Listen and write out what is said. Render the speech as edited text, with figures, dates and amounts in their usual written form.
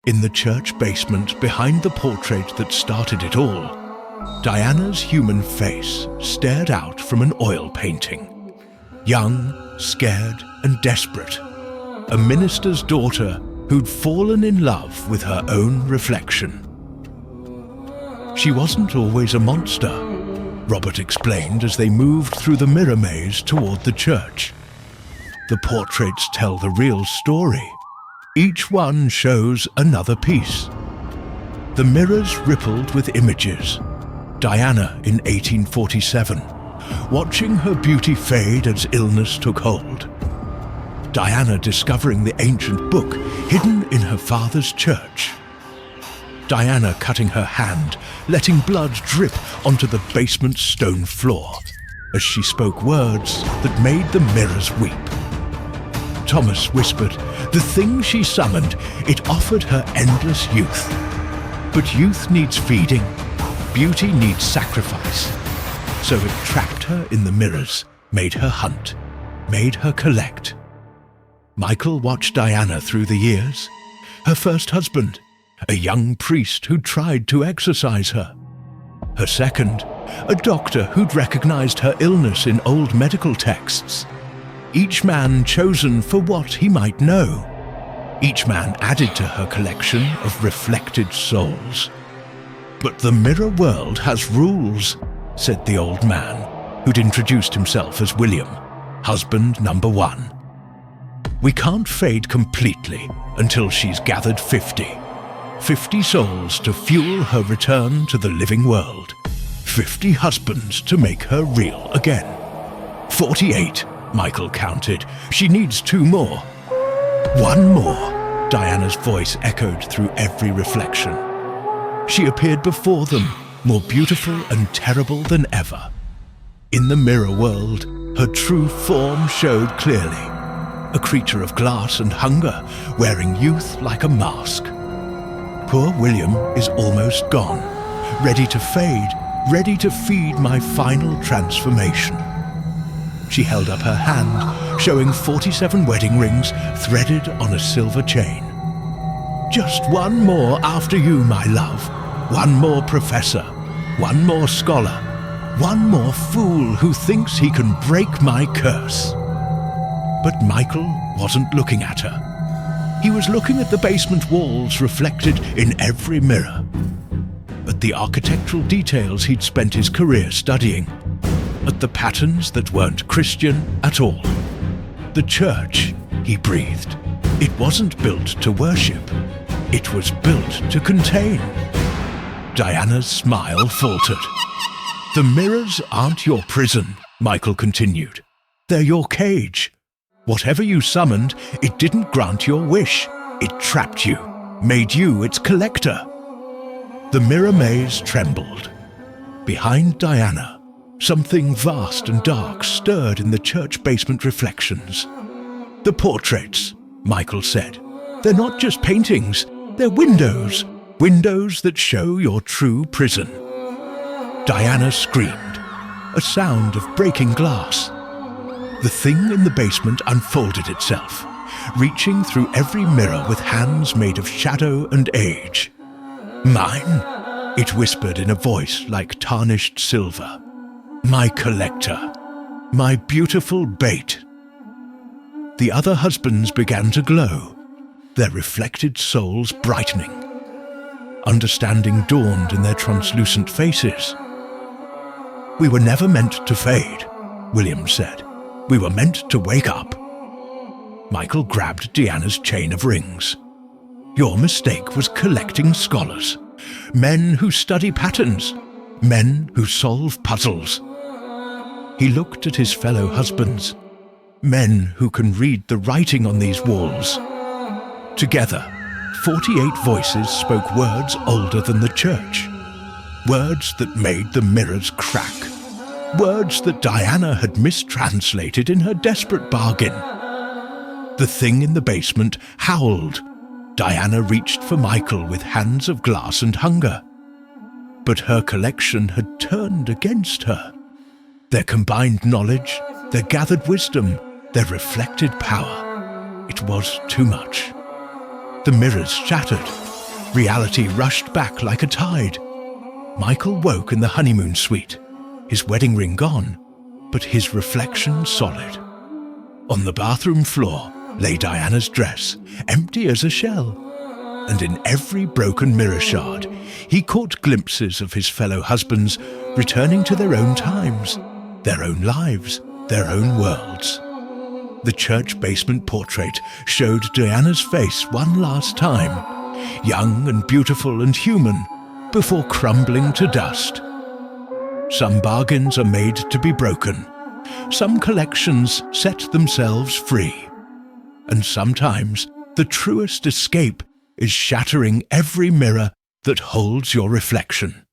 In the church basement behind the portrait that started it all, Diana's human face stared out from an oil painting. Young, scared, and desperate. A minister's daughter who'd fallen in love with her own reflection. She wasn't always a monster, Robert explained as they moved through the mirror maze toward the church. The portraits tell the real story. Each one shows another piece. The mirrors rippled with images. Diana in 1847, watching her beauty fade as illness took hold. Diana discovering the ancient book hidden in her father's church. Diana cutting her hand, letting blood drip onto the basement stone floor as she spoke words that made the mirrors weep. Thomas whispered, the thing she summoned, it offered her endless youth. But youth needs feeding, beauty needs sacrifice. So it trapped her in the mirrors, made her hunt, made her collect. Michael watched Diana through the years. Her first husband, a young priest who'd tried to exorcise her. Her second, a doctor who'd recognized her illness in old medical texts. Each man chosen for what he might know. Each man added to her collection of reflected souls. But the mirror world has rules, said the old man, who'd introduced himself as William, husband number 1. We can't fade completely until she's gathered 50. 50 souls to fuel her return to the living world. 50 husbands to make her real again. 48. Michael counted. She needs 2 more. 1 more, Diana's voice echoed through every reflection. She appeared before them, more beautiful and terrible than ever. In the mirror world, her true form showed clearly. A creature of glass and hunger, wearing youth like a mask. Poor William is almost gone, ready to fade, ready to feed my final transformation. She held up her hand, showing 47 wedding rings threaded on a silver chain. Just 1 more after you, my love. 1 more professor. 1 more scholar. 1 more fool who thinks he can break my curse. But Michael wasn't looking at her. He was looking at the basement walls reflected in every mirror. At the architectural details he'd spent his career studying. At the patterns that weren't Christian at all. The church, he breathed. It wasn't built to worship. It was built to contain. Diana's smile faltered. The mirrors aren't your prison, Michael continued. They're your cage. Whatever you summoned, it didn't grant your wish. It trapped you, made you its collector. The mirror maze trembled. Behind Diana, something vast and dark stirred in the church basement reflections. The portraits, Michael said. They're not just paintings, they're windows. Windows that show your true prison. Diana screamed, a sound of breaking glass. The thing in the basement unfolded itself, reaching through every mirror with hands made of shadow and age. Mine, it whispered in a voice like tarnished silver. My collector, my beautiful bait. The other husbands began to glow, their reflected souls brightening. Understanding dawned in their translucent faces. We were never meant to fade, William said. We were meant to wake up. Michael grabbed Diana's chain of rings. Your mistake was collecting scholars, men who study patterns, men who solve puzzles. He looked at his fellow husbands, men who can read the writing on these walls. Together, 48 voices spoke words older than the church, words that made the mirrors crack, words that Diana had mistranslated in her desperate bargain. The thing in the basement howled. Diana reached for Michael with hands of glass and hunger. But her collection had turned against her. Their combined knowledge, their gathered wisdom, their reflected power. It was too much. The mirrors shattered, Reality rushed back like a tide. Michael woke in the honeymoon suite, his wedding ring gone, but his reflection solid. On the bathroom floor lay Diana's dress, empty as a shell, and in every broken mirror shard he caught glimpses of his fellow husbands returning to their own times, their own lives, their own worlds. The church basement portrait showed Diana's face one last time, young and beautiful and human, before crumbling to dust. Some bargains are made to be broken. Some collections set themselves free. And sometimes the truest escape is shattering every mirror that holds your reflection.